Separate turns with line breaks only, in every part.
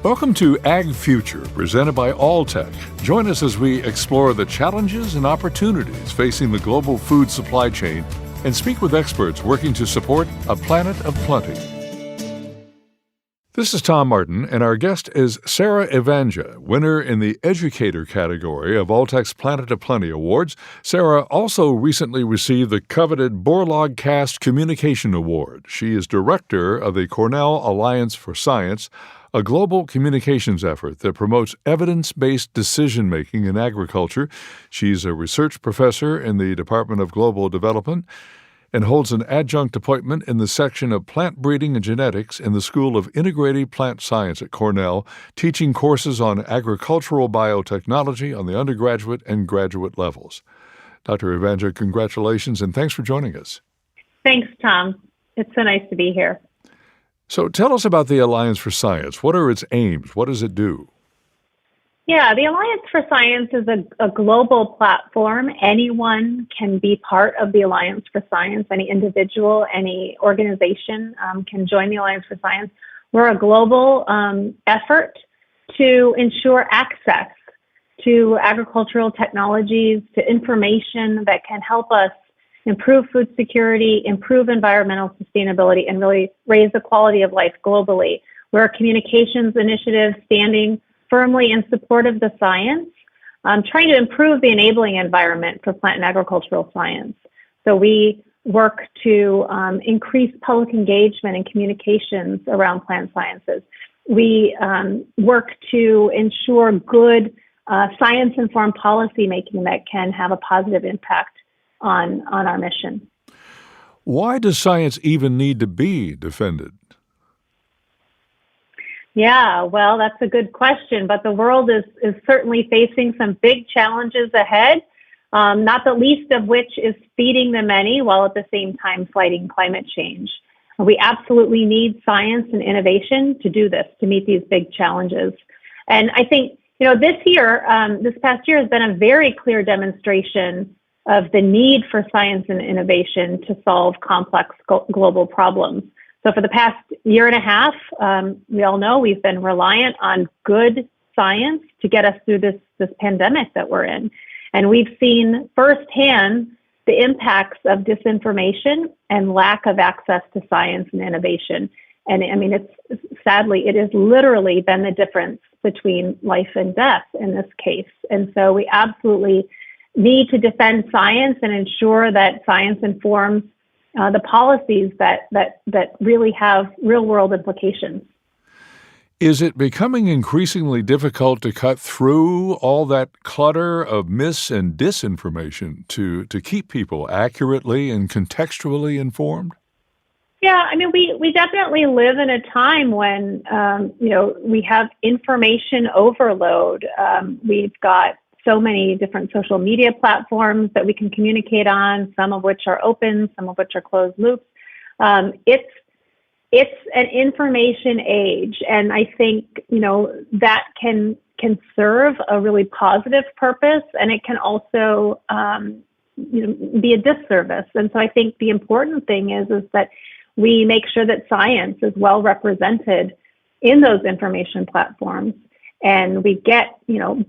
Welcome to Ag Future, presented by Alltech. Join us as we explore the challenges and opportunities facing the global food supply chain and speak with experts working to support a planet of plenty. This is Tom Martin, and our guest is Sarah Evanja, winner in the Educator category of Alltech's Planet of Plenty Awards. Sarah also recently received the coveted Borlaug Cast Communication Award. She is director of the Cornell Alliance for Science, a global communications effort that promotes evidence-based decision-making in agriculture. She's a research professor in the Department of Global Development and holds an adjunct appointment in the section of plant breeding and genetics in the School of Integrated Plant Science at Cornell, teaching courses on agricultural biotechnology on the undergraduate and graduate levels. Dr. Evanja, congratulations and thanks for joining us.
Thanks, Tom. It's so nice to be here.
So tell us about the Alliance for Science. What are its aims? What does it do?
Yeah, the Alliance for Science is a global platform. Anyone can be part of the Alliance for Science. Any individual, any organization can join the Alliance for Science. We're a global effort to ensure access to agricultural technologies, to information that can help us improve food security, improve environmental sustainability, and really raise the quality of life globally. We're a communications initiative standing firmly in support of the science, trying to improve the enabling environment for plant and agricultural science. So we work to increase public engagement and communications around plant sciences. We work to ensure good science-informed policymaking that can have a positive impact on our mission.
Why does science even need to be defended?
Yeah, well, that's a good question, but the world is certainly facing some big challenges ahead, not the least of which is feeding the many while at the same time fighting climate change. We absolutely need science and innovation to do this, to meet these big challenges. And I think, this past year has been a very clear demonstration of the need for science and innovation to solve complex global problems. So for the past year and a half, we all know we've been reliant on good science to get us through this pandemic that we're in. And we've seen firsthand the impacts of disinformation and lack of access to science and innovation. And I mean, it has literally been the difference between life and death in this case. And so we absolutely need to defend science and ensure that science informs the policies that really have real-world implications.
Is it becoming increasingly difficult to cut through all that clutter of mis- and disinformation to keep people accurately and contextually informed?
Yeah, I mean, we definitely live in a time when, we have information overload. We've got so many different social media platforms that we can communicate on, some of which are open, some of which are closed loops. It's an information age, and I think that can serve a really positive purpose, and it can also be a disservice. And so I think the important thing is that we make sure that science is well represented in those information platforms. And we get,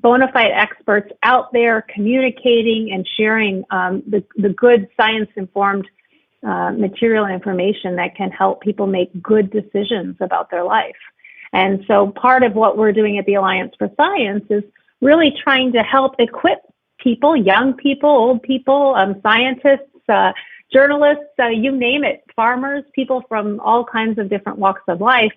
bona fide experts out there communicating and sharing the good science-informed material and information that can help people make good decisions about their life. And so part of what we're doing at the Alliance for Science is really trying to help equip people, young people, old people, scientists, journalists, you name it, farmers, people from all kinds of different walks of life,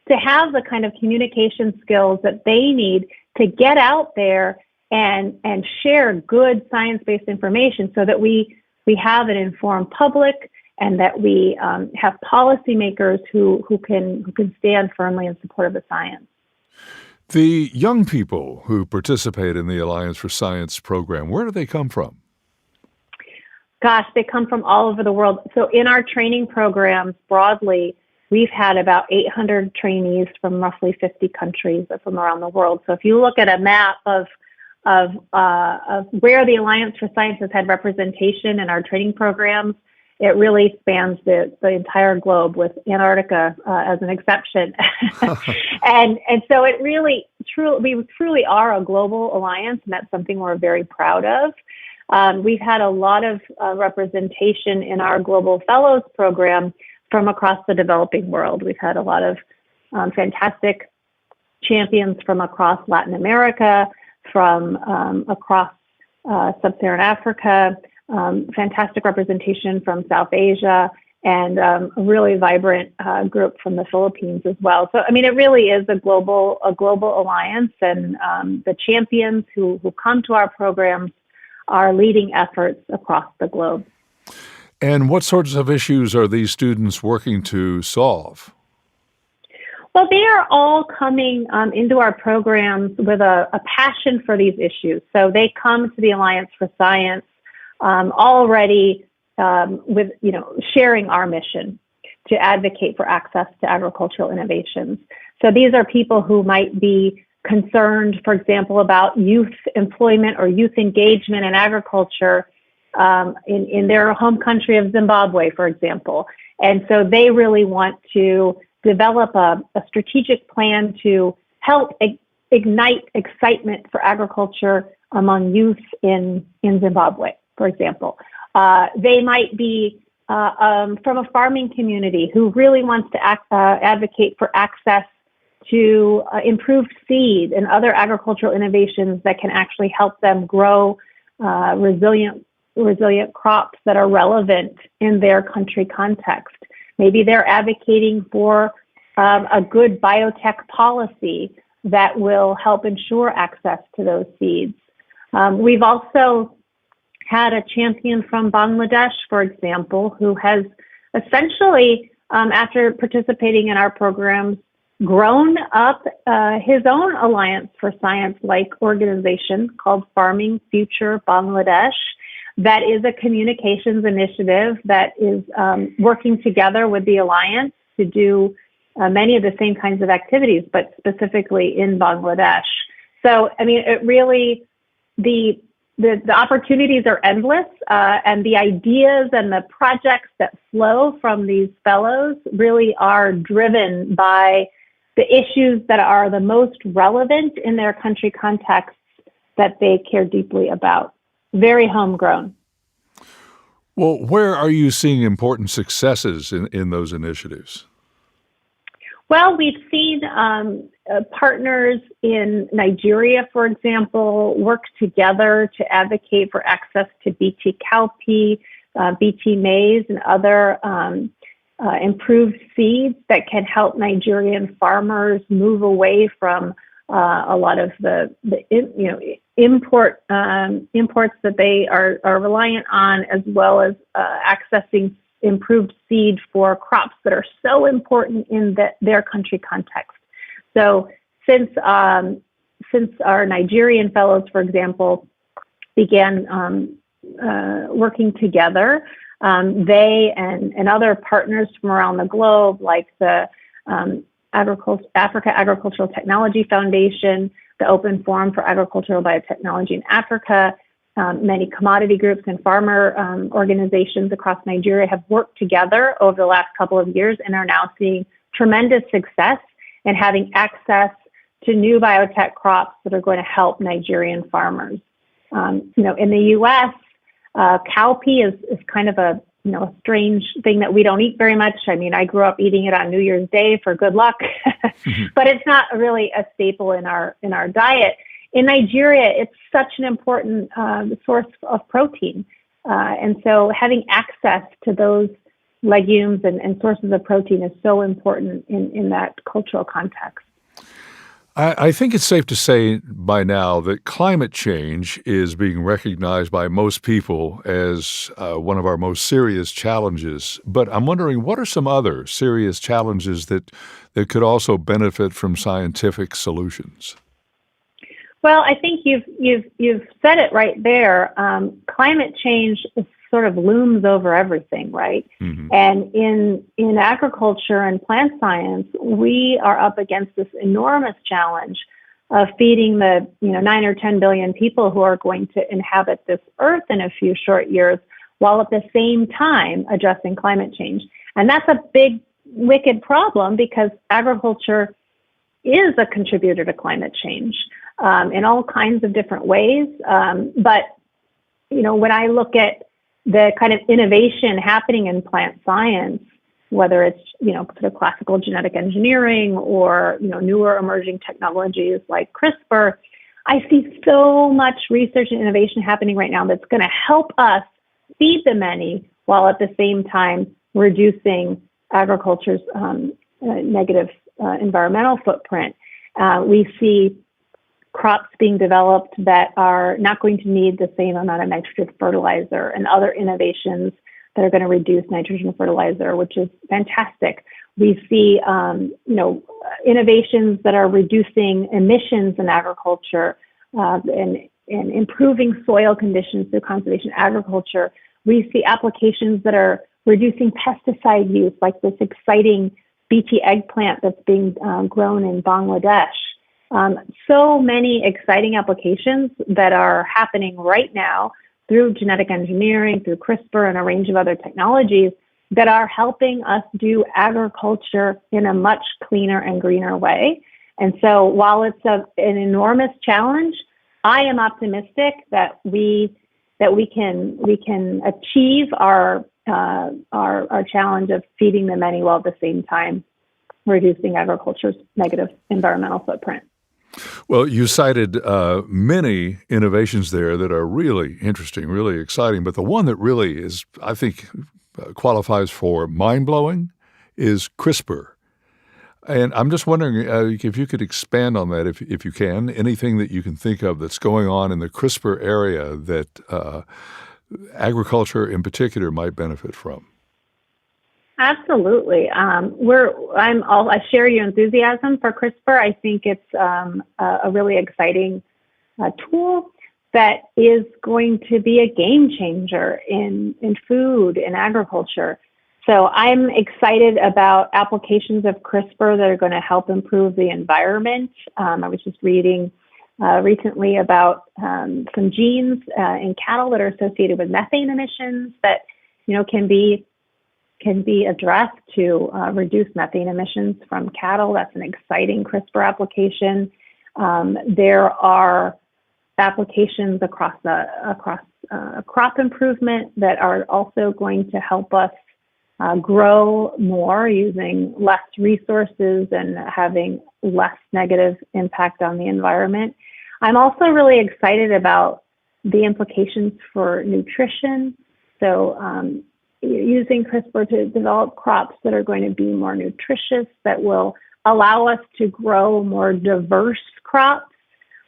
to have the kind of communication skills that they need to get out there and share good science-based information so that we have an informed public and that we have policymakers who can stand firmly in support of the science.
The young people who participate in the Alliance for Science program, where do they come from?
Gosh, they come from all over the world. So in our training programs broadly, we've had about 800 trainees from roughly 50 countries from around the world. So if you look at a map of where the Alliance for Science has had representation in our training programs, it really spans the entire globe, with Antarctica as an exception. and so it really, we truly are a global alliance, and that's something we're very proud of. We've had a lot of representation in our Global Fellows program from across the developing world. We've had a lot of fantastic champions from across Latin America, from across Sub-Saharan Africa, fantastic representation from South Asia, and a really vibrant group from the Philippines as well. So, I mean, it really is a global alliance, and the champions who come to our programs are leading efforts across the globe.
And what sorts of issues are these students working to solve?
Well, they are all coming into our programs with a passion for these issues. So they come to the Alliance for Science already with, sharing our mission to advocate for access to agricultural innovations. So these are people who might be concerned, for example, about youth employment or youth engagement in agriculture in their home country of Zimbabwe, for example. And so they really want to develop a strategic plan to help ignite excitement for agriculture among youth in Zimbabwe, for example. They might be from a farming community who really wants to advocate for access to improved seed and other agricultural innovations that can actually help them grow resilient crops that are relevant in their country context. Maybe they're advocating for a good biotech policy that will help ensure access to those seeds. We've also had a champion from Bangladesh, for example, who has essentially, after participating in our programs, grown up his own Alliance for Science-like organization called Farming Future Bangladesh. That is a communications initiative that is working together with the Alliance to do many of the same kinds of activities, but specifically in Bangladesh. So, I mean, it really, the opportunities are endless, and the ideas and the projects that flow from these fellows really are driven by the issues that are the most relevant in their country contexts that they care deeply about. Very homegrown.
Well, where are you seeing important successes in those initiatives?
Well, we've seen partners in Nigeria, for example, work together to advocate for access to Bt cowpea, Bt maize, and other improved seeds that can help Nigerian farmers move away from a lot of the imports that they are reliant on, as well as accessing improved seed for crops that are so important in their country context. So since our Nigerian fellows, for example, began working together, they and other partners from around the globe, like the Africa Agricultural Technology Foundation, the Open Forum for Agricultural Biotechnology in Africa, many commodity groups and farmer organizations across Nigeria have worked together over the last couple of years and are now seeing tremendous success in having access to new biotech crops that are going to help Nigerian farmers. In the U.S., cowpea is kind of a strange thing that we don't eat very much. I mean, I grew up eating it on New Year's Day for good luck, but it's not really a staple in our diet. In Nigeria, it's such an important source of protein. And so having access to those legumes and sources of protein is so important in that cultural context.
I think it's safe to say by now that climate change is being recognized by most people as one of our most serious challenges. But I'm wondering, what are some other serious challenges that could also benefit from scientific solutions?
Well, I think you've said it right there. Climate change sort of looms over everything, right? Mm-hmm. And in agriculture and plant science, we are up against this enormous challenge of feeding the 9 or 10 billion people who are going to inhabit this earth in a few short years, while at the same time addressing climate change. And that's a big, wicked problem because agriculture is a contributor to climate change in all kinds of different ways. But, when I look at the kind of innovation happening in plant science, whether it's, sort of classical genetic engineering or, newer emerging technologies like CRISPR, I see so much research and innovation happening right now that's going to help us feed the many while at the same time reducing agriculture's negative environmental footprint. We see crops being developed that are not going to need the same amount of nitrogen fertilizer and other innovations that are going to reduce nitrogen fertilizer, which is fantastic. We see, innovations that are reducing emissions in agriculture and improving soil conditions through conservation agriculture. We see applications that are reducing pesticide use, like this exciting BT eggplant that's being grown in Bangladesh. So many exciting applications that are happening right now through genetic engineering, through CRISPR, and a range of other technologies that are helping us do agriculture in a much cleaner and greener way. And so while it's an enormous challenge, I am optimistic that we can achieve our challenge of feeding the many while at the same time reducing agriculture's negative environmental footprint.
Well, you cited many innovations there that are really interesting, really exciting, but the one that really is, I think, qualifies for mind-blowing is CRISPR. And I'm just wondering if you could expand on that, if you can, anything that you can think of that's going on in the CRISPR area that agriculture in particular might benefit from.
Absolutely. I share your enthusiasm for CRISPR. I think it's a really exciting tool that is going to be a game changer in food and agriculture. So I'm excited about applications of CRISPR that are going to help improve the environment. I was just reading recently about some genes in cattle that are associated with methane emissions that can be addressed to reduce methane emissions from cattle. That's an exciting CRISPR application. There are applications across crop improvement that are also going to help us grow more using less resources and having less negative impact on the environment. I'm also really excited about the implications for nutrition. So using CRISPR to develop crops that are going to be more nutritious, that will allow us to grow more diverse crops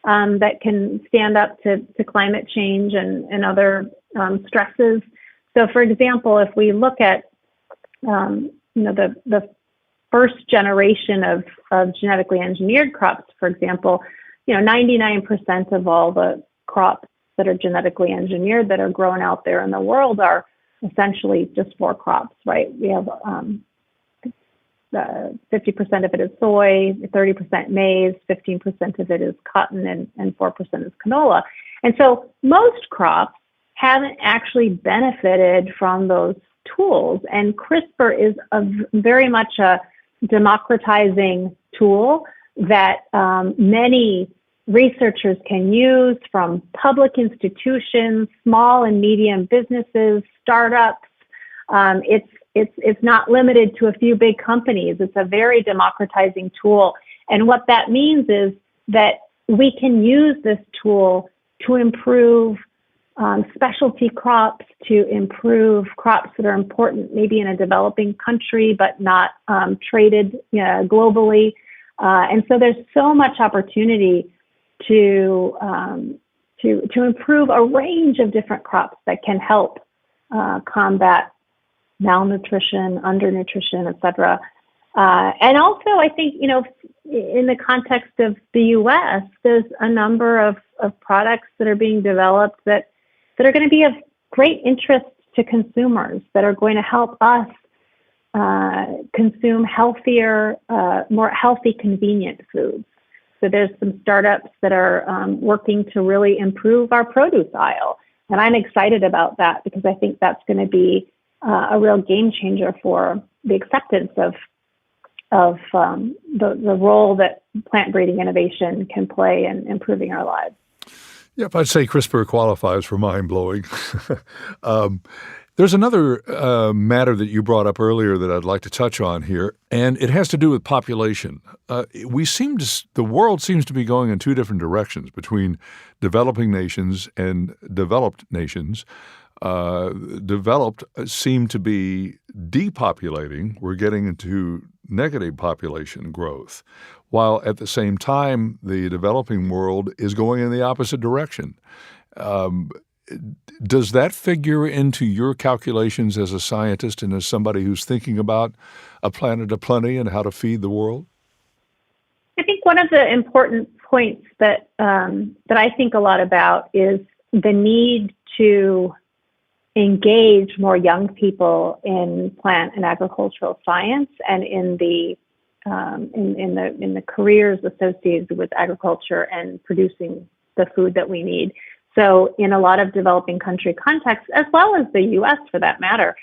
that can stand up to climate change and other stresses. So, for example, if we look at the first generation of genetically engineered crops, for example, 99% of all the crops that are genetically engineered that are grown out there in the world are essentially just 4 crops, right? We have 50% of it is soy, 30% maize, 15% of it is cotton, and 4% is canola. And so most crops haven't actually benefited from those tools. And CRISPR is very much a democratizing tool that many researchers can use, from public institutions, small and medium businesses, startups. It's not limited to a few big companies. It's a very democratizing tool. And what that means is that we can use this tool to improve specialty crops, to improve crops that are important maybe in a developing country but not traded globally. And so there's so much opportunity to improve a range of different crops that can help combat malnutrition, undernutrition, et cetera. And also, I think, in the context of the U.S., there's a number of products that are being developed that are going to be of great interest to consumers, that are going to help us consume healthier, more healthy, convenient foods. So there's some startups that are working to really improve our produce aisle. I'm excited about that because I think that's going to be a real game changer for the acceptance of the role that plant breeding innovation can play in improving our lives.
Yep, I'd say CRISPR qualifies for mind-blowing. There's another matter that you brought up earlier that I'd like to touch on here, and it has to do with population. The world seems to be going in two different directions between developing nations and developed nations. Developed seem to be depopulating. We're getting into negative population growth, while at the same time, the developing world is going in the opposite direction. Does that figure into your calculations as a scientist and as somebody who's thinking about a planet of plenty and how to feed the world?
I think one of the important points that I think a lot about is the need to engage more young people in plant and agricultural science and in the careers associated with agriculture and producing the food that we need. So in a lot of developing country contexts, as well as the U.S. for that matter,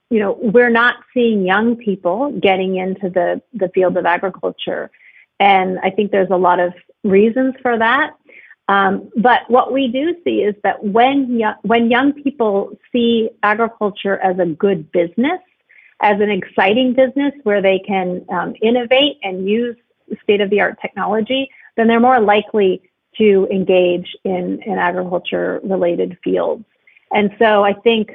we're not seeing young people getting into the field of agriculture. And I think there's a lot of reasons for that. But what we do see is that when young people see agriculture as a good business, as an exciting business where they can innovate and use state-of-the-art technology, then they're more likely to engage in agriculture-related fields. And so I think,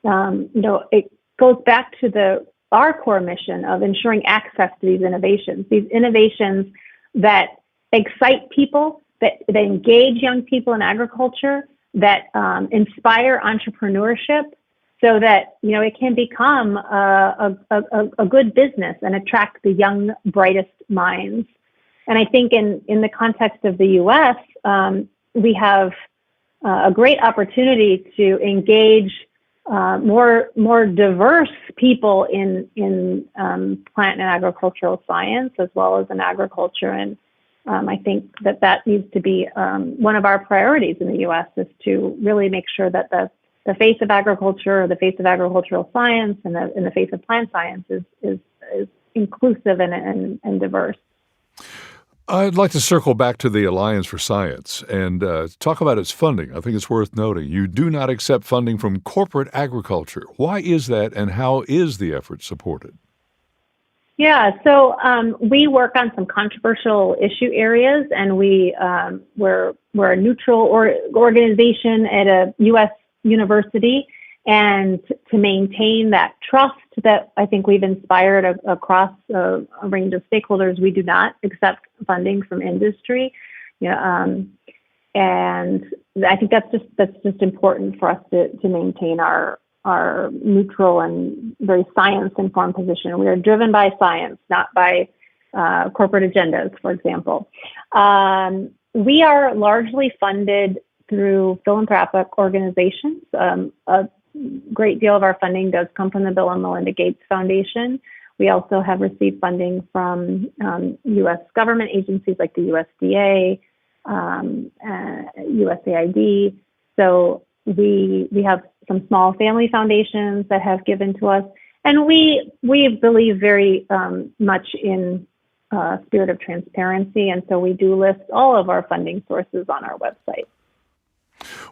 it goes back to our core mission of ensuring access to these innovations that excite people, that engage young people in agriculture, that inspire entrepreneurship, so that it can become a good business and attract the young, brightest minds. And I think in the context of the U.S., we have a great opportunity to engage more diverse people in plant and agricultural science, as well as in agriculture. And I think that needs to be one of our priorities in the U.S. is to really make sure that the face of agriculture, or the face of agricultural science, and the face of plant science is inclusive and diverse.
I'd like to circle back to the Alliance for Science and talk about its funding. I think it's worth noting. You do not accept funding from corporate agriculture. Why is that, and how is the effort supported?
Yeah, so we work on some controversial issue areas, and we're a neutral organization at a U.S. university, and to maintain that trust that I think we've inspired across a range of stakeholders, we do not accept funding from industry. And I think that's just important for us to maintain our neutral and very science-informed position. We are driven by science, not by corporate agendas, for example. We are largely funded through philanthropic organizations. A great deal of our funding does come from the Bill and Melinda Gates Foundation. We also have received funding from U.S. government agencies like the USDA, USAID. So we have some small family foundations that have given to us, and we believe very much in spirit of transparency, and so we do list all of our funding sources on our website.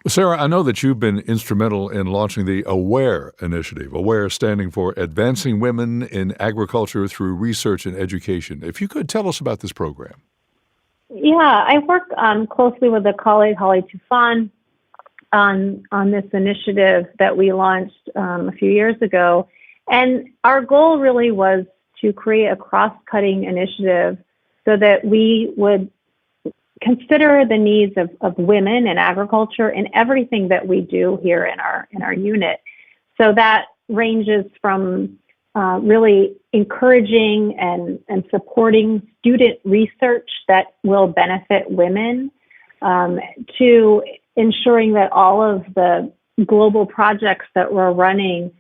Well, Sarah, I know that you've been instrumental in launching the AWARE initiative, AWARE standing for Advancing Women in Agriculture Through Research and Education. If you could tell us about this program.
Yeah, I work closely with a colleague, Holly Tufan, on this initiative that we launched a few years ago. And our goal really was to create a cross-cutting initiative so that we would consider the needs of women in agriculture in everything that we do here in our unit. So that ranges from really encouraging and supporting student research that will benefit women, to ensuring that all of the global projects that we're running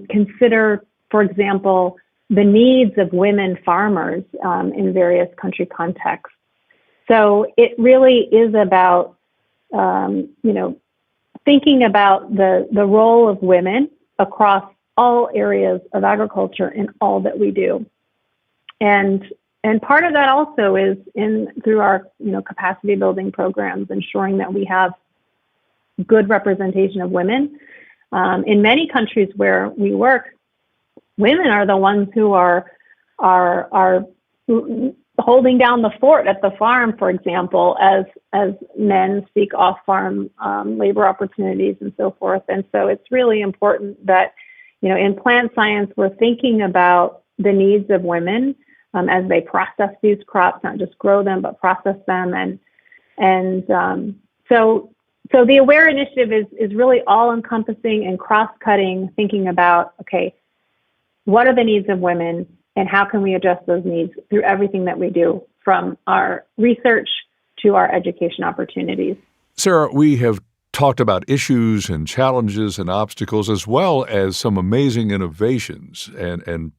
consider, for example, the needs of women farmers in various country contexts. So it really is about, thinking about the role of women across all areas of agriculture in all that we do. And part of that also is through our capacity building programs, ensuring that we have good representation of women. In many countries where we work, women are the ones who are holding down the fort at the farm, for example, as men seek off-farm labor opportunities and so forth. And so it's really important that, in plant science, we're thinking about the needs of women as they process these crops, not just grow them, but process them. So the AWARE initiative is really all-encompassing and cross-cutting, thinking about, okay, what are the needs of women and how can we address those needs through everything that we do, from our research to our education opportunities.
Sarah, we have talked about issues and challenges and obstacles, as well as some amazing innovations and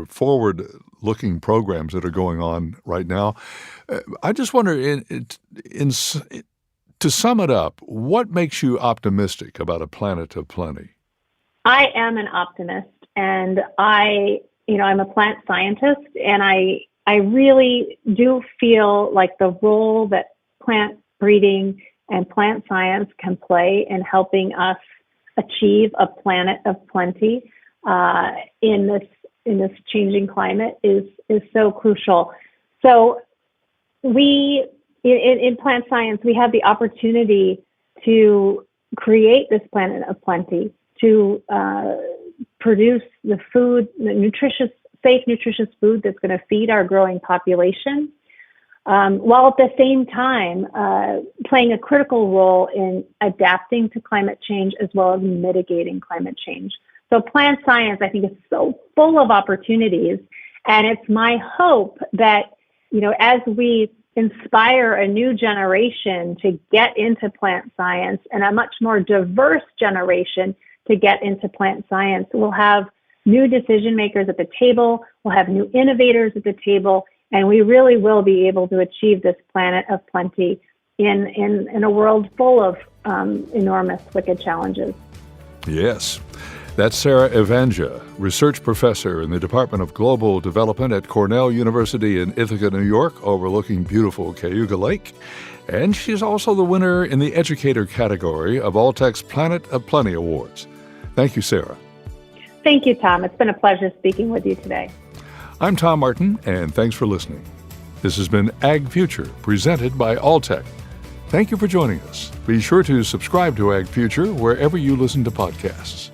forward-looking programs that are going on right now. I just wonder, to sum it up, what makes you optimistic about a planet of plenty?
I am an optimist, and I'm a plant scientist, and I really do feel like the role that plant breeding and plant science can play in helping us achieve a planet of plenty in this changing climate is so crucial. So in plant science, we have the opportunity to create this planet of plenty, to produce the food, safe, nutritious food that's going to feed our growing population, while at the same time playing a critical role in adapting to climate change as well as mitigating climate change. So plant science, I think, is so full of opportunities, and it's my hope that, as we inspire a new generation to get into plant science, and a much more diverse generation to get into plant science, we'll have new decision makers at the table, we'll have new innovators at the table, and we really will be able to achieve this planet of plenty in a world full of enormous, wicked challenges. Yes.
That's Sarah Evanja, research professor in the Department of Global Development at Cornell University in Ithaca, New York, overlooking beautiful Cayuga Lake. And she's also the winner in the educator category of Alltech's Planet of Plenty Awards. Thank you, Sarah.
Thank you, Tom. It's been a pleasure speaking with you today.
I'm Tom Martin, and thanks for listening. This has been Ag Future, presented by Alltech. Thank you for joining us. Be sure to subscribe to Ag Future wherever you listen to podcasts.